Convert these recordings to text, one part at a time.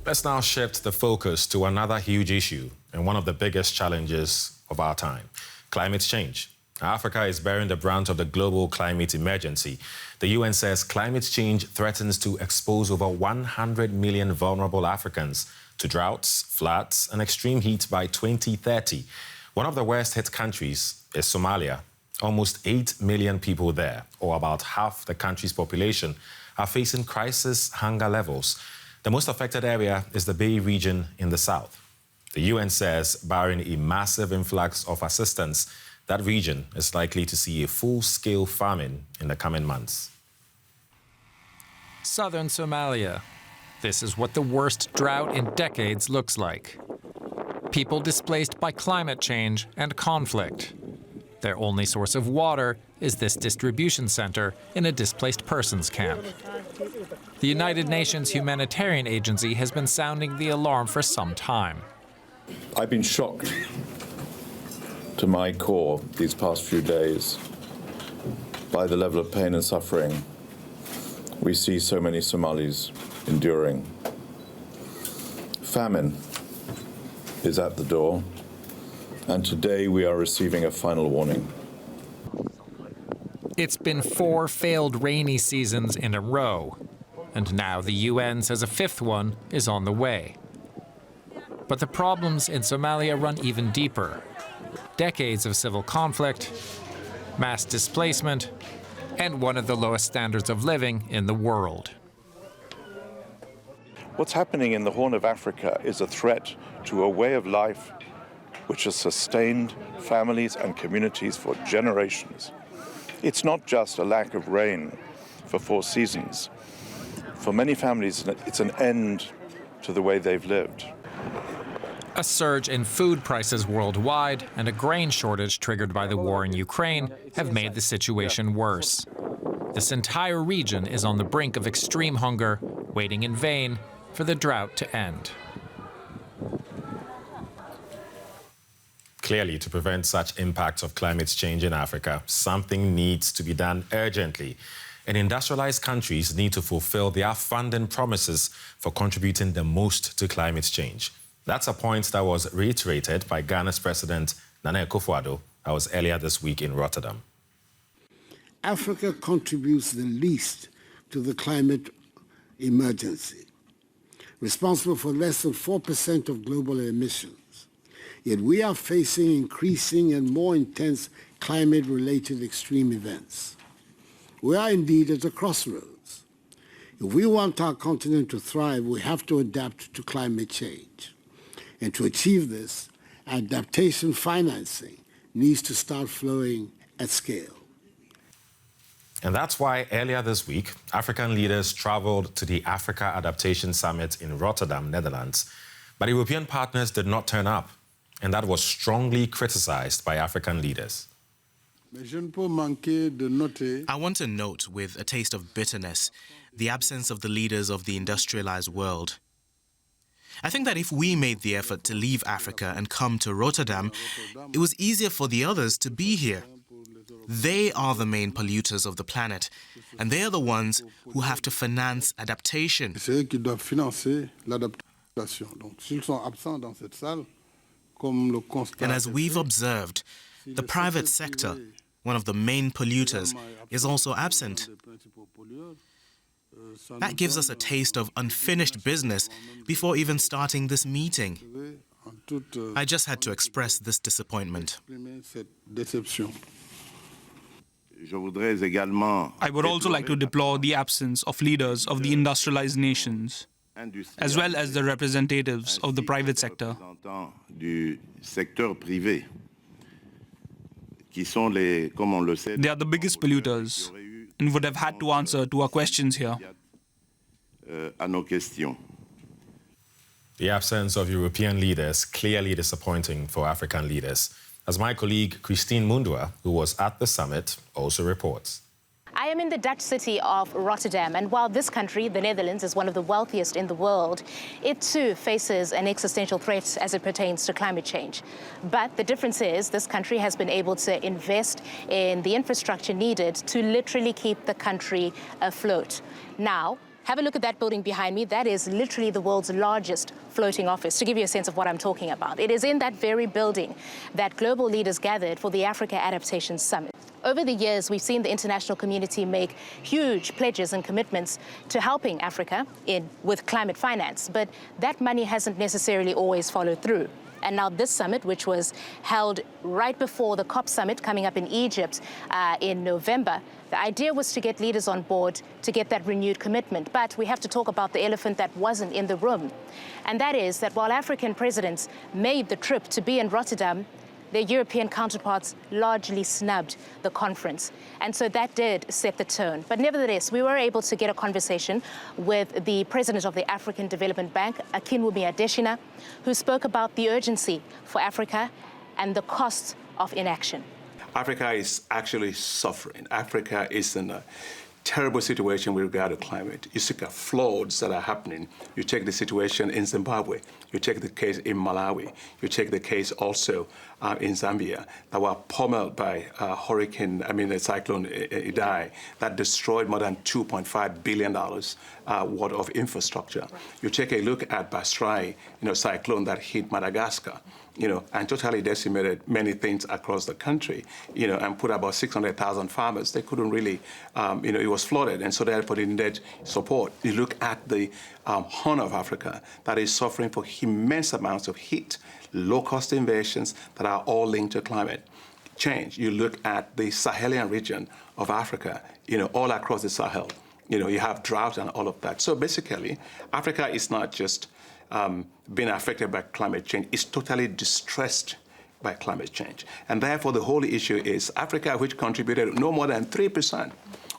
Let's now shift the focus to another huge issue and one of the biggest challenges of our time, climate change. Africa is bearing the brunt of the global climate emergency. The UN says climate change threatens to expose over 100 million vulnerable Africans to droughts, floods, and extreme heat by 2030. One of the worst hit countries is Somalia. Almost 8 million people there, or about half the country's population, are facing crisis hunger levels. The most affected area is the Bay region in the south. The UN says, barring a massive influx of assistance, that region is likely to see a full-scale famine in the coming months. Southern Somalia. This is what the worst drought in decades looks like. People displaced by climate change and conflict. Their only source of water is this distribution center in a displaced persons camp. The United Nations Humanitarian Agency has been sounding the alarm for some time. I've been shocked to my core these past few days by the level of pain and suffering we see so many Somalis enduring. Famine is at the door, and today we are receiving a final warning. It's been 4 failed rainy seasons in a row, and now the UN says a 5th one is on the way. But the problems in Somalia run even deeper. Decades of civil conflict, mass displacement, and one of the lowest standards of living in the world. What's happening in the Horn of Africa is a threat to a way of life which has sustained families and communities for generations. It's not just a lack of rain for 4 seasons. For many families, it's an end to the way they've lived. A surge in food prices worldwide and a grain shortage triggered by the war in Ukraine have made the situation worse. This entire region is on the brink of extreme hunger, waiting in vain for the drought to end. Clearly, to prevent such impacts of climate change in Africa, something needs to be done urgently. And industrialized countries need to fulfill their funding promises for contributing the most to climate change. That's a point that was reiterated by Ghana's President Nana Akuffo Addo. That was earlier this week in Rotterdam. Africa contributes the least to the climate emergency, responsible for less than 4% of global emissions. Yet we are facing increasing and more intense climate-related extreme events. We are indeed at a crossroads. If we want our continent to thrive, we have to adapt to climate change. And to achieve this, adaptation financing needs to start flowing at scale. And that's why earlier this week, African leaders traveled to the Africa Adaptation Summit in Rotterdam, Netherlands. But European partners did not turn up, and that was strongly criticized by African leaders. I want to note with a taste of bitterness the absence of the leaders of the industrialized world. I think that if we made the effort to leave Africa and come to Rotterdam, it was easier for the others to be here. They are the main polluters of the planet, and they are the ones who have to finance adaptation. And as we've observed, the private sector, one of the main polluters, is also absent. That gives us a taste of unfinished business before even starting this meeting. I just had to express this disappointment. I would also like to deplore the absence of leaders of the industrialized nations, as well as the representatives of the private sector. They are the biggest polluters and would have had to answer to our questions here. The absence of European leaders clearly disappointing for African leaders, as my colleague Christine Mundua, who was at the summit, also reports. I am in the Dutch city of Rotterdam, and while this country, the Netherlands, is one of the wealthiest in the world, it too faces an existential threat as it pertains to climate change. But the difference is this country has been able to invest in the infrastructure needed to literally keep the country afloat. Now, Have a look at that building behind me. That is literally the world's largest floating office, to give you a sense of what I'm talking about. It is in that very building that global leaders gathered for the Africa Adaptation Summit. Over the years, we've seen the international community make huge pledges and commitments to helping Africa with climate finance, but that money hasn't necessarily always followed through. And now this summit, which was held right before the COP summit coming up in Egypt in November, the idea was to get leaders on board to get that renewed commitment. But we have to talk about the elephant that wasn't in the room. And that is that while African presidents made the trip to be in Rotterdam, their European counterparts largely snubbed the conference. And so that did set the tone. But nevertheless, we were able to get a conversation with the president of the African Development Bank, Akinwumi Adesina, who spoke about the urgency for Africa and the cost of inaction. Africa is actually suffering. Africa is in a terrible situation with regard to climate. You see floods that are happening. You take the situation in Zimbabwe. You take the case in Malawi. You take the case also in Zambia that were pummeled by the cyclone Idai that destroyed more than $2.5 billion worth of infrastructure. You take a look at Basrai, cyclone that hit Madagascar, and totally decimated many things across the country, and put about 600,000 farmers. They couldn't really, it was flooded, and so therefore they needed support. You look at the Horn of Africa that is suffering for immense amounts of heat, low-cost invasions that are all linked to climate change. You look at the Sahelian region of Africa, all across the Sahel. You have drought and all of that. So basically, Africa is not just being affected by climate change, it's totally distressed by climate change. And therefore, the whole issue is Africa, which contributed no more than 3%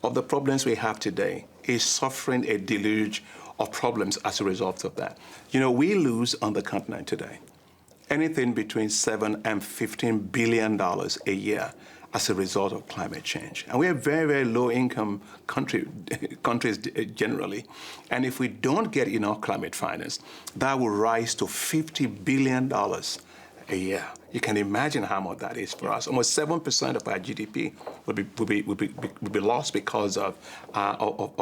of the problems we have today, is suffering a deluge of problems as a result of that. We lose on the continent today anything between $7 and $15 billion a year as a result of climate change. And we are very, very low-income countries generally. And if we don't get enough climate finance, that will rise to $50 billion a year. You can imagine how much that is for us. Almost 7% of our GDP would be lost because of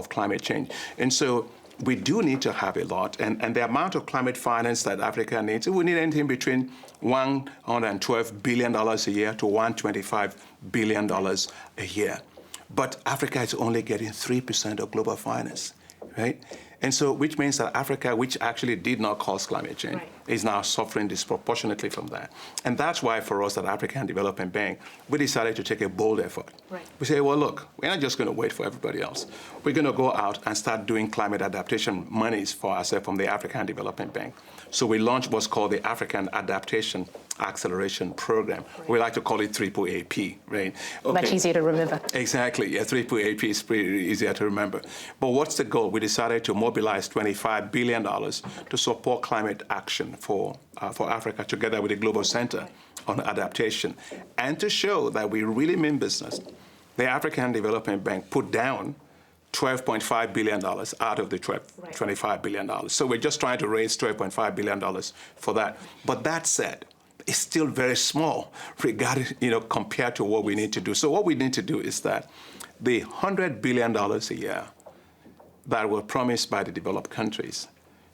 climate change. And so we do need to have a lot. And the amount of climate finance that Africa needs, we need anything between $112 billion a year to $125 billion a year. But Africa is only getting 3% of global finance, right? And so, which means that Africa, which actually did not cause climate change, is now suffering disproportionately from that. And that's why for us at African Development Bank, we decided to take a bold effort. We say, well, look, we're not just going to wait for everybody else. We're going to go out and start doing climate adaptation monies for ourselves from the African Development Bank. So we launched what's called the African Adaptation Acceleration Program. We like to call it AAAP, right? Okay. Much easier to remember. Exactly. Yeah, AAAP is pretty easier to remember. But what's the goal? We decided to mobilize $25 billion to support climate action for Africa, together with the Global Center on Adaptation. And to show that we really mean business, the African Development Bank put down $12.5 billion out of the $25 billion. So we're just trying to raise $12.5 billion for that. But that said, it's still very small regarding, compared to what we need to do. So what we need to do is that the $100 billion a year that were promised by the developed countries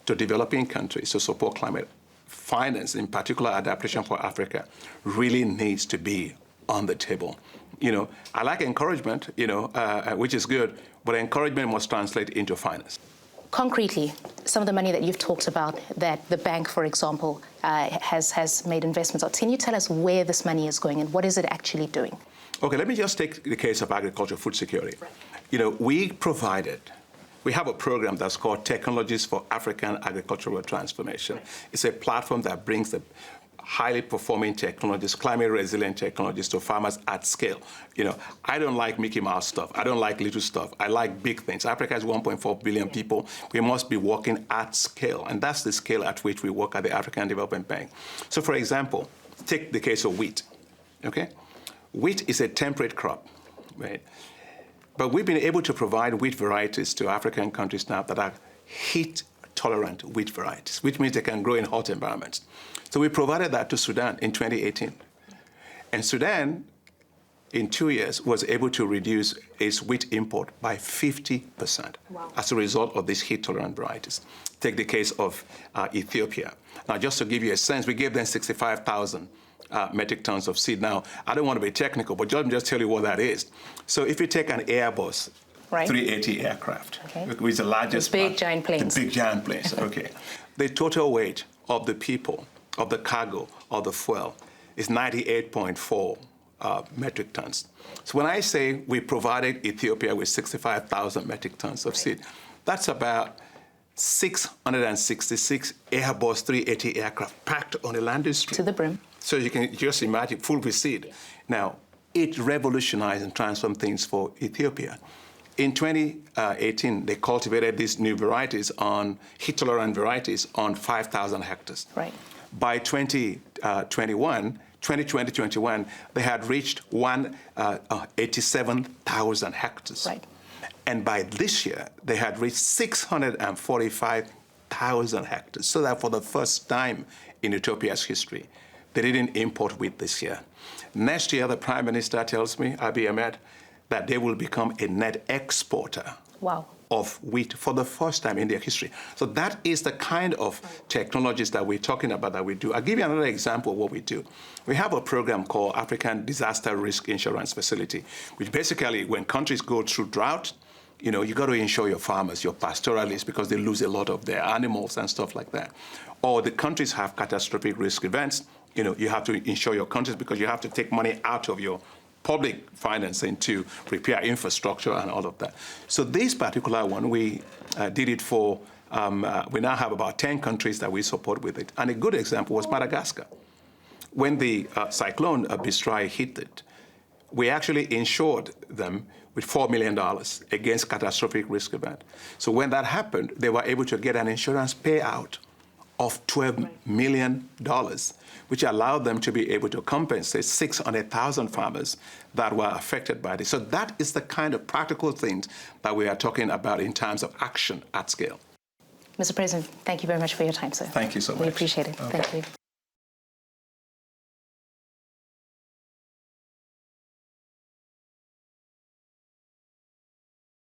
to developing countries to support climate finance, in particular adaptation for Africa, really needs to be on the table. I like encouragement, which is good, but encouragement must translate into finance. Concretely, some of the money that you've talked about, that the bank, for example, has made investments on, can you tell us where this money is going and what is it actually doing? Okay, let me just take the case of agriculture, food security. We have a program that's called Technologies for African Agricultural Transformation. It's a platform that brings the highly performing technologies, climate-resilient technologies to farmers at scale. I don't like Mickey Mouse stuff. I don't like little stuff. I like big things. Africa is 1.4 billion people. We must be working at scale, and that's the scale at which we work at the African Development Bank. So, for example, take the case of wheat, okay? Wheat is a temperate crop, right? But we've been able to provide wheat varieties to African countries now that are heat-tolerant wheat varieties, which means they can grow in hot environments. So we provided that to Sudan in 2018. And Sudan in 2 years, was able to reduce its wheat import by 50% as a result of these heat-tolerant varieties. Take the case of Ethiopia. Now, just to give you a sense, we gave them 65,000 metric tons of seed. Now, I don't want to be technical, but let me just tell you what that is. So if you take an Airbus 380 aircraft, which is the largest... The big giant planes. The big giant planes, okay. The total weight of the people, of the cargo, of the fuel is 98.4 metric tons. So when I say we provided Ethiopia with 65,000 metric tons of seed, that's about 666 Airbus 380 aircraft packed on a landing strip. To the brim. So you can just imagine, full with seed. Now, it revolutionized and transformed things for Ethiopia. In 2018, they cultivated these new varieties on heat-tolerant varieties on 5,000 hectares. Right. By 2020-21, they had reached 87,000 hectares. Right. And by this year, they had reached 645,000 hectares. So that for the first time in Ethiopia's history, they didn't import wheat this year. Next year, the Prime Minister tells me, Abiy Ahmed, that they will become a net exporter of wheat for the first time in their history. So that is the kind of technologies that we're talking about that we do. I'll give you another example of what we do. We have a program called African Disaster Risk Insurance Facility, which basically, when countries go through drought, you know, you got to insure your farmers, your pastoralists, because they lose a lot of their animals and stuff like that. Or the countries have catastrophic risk events. You know, you have to insure your countries because you have to take money out of your public financing to repair infrastructure and all of that. So this particular one, we did it for, we now have about 10 countries that we support with it. And a good example was Madagascar. When the cyclone Bistrai hit it, we actually insured them with $4 million against catastrophic risk event. So when that happened, they were able to get an insurance payout of $12 million, which allowed them to be able to compensate 600,000 farmers that were affected by this. So that is the kind of practical things that we are talking about in terms of action at scale. Mr. President, thank you very much for your time, sir. Thank you so much. We appreciate it. Thank you.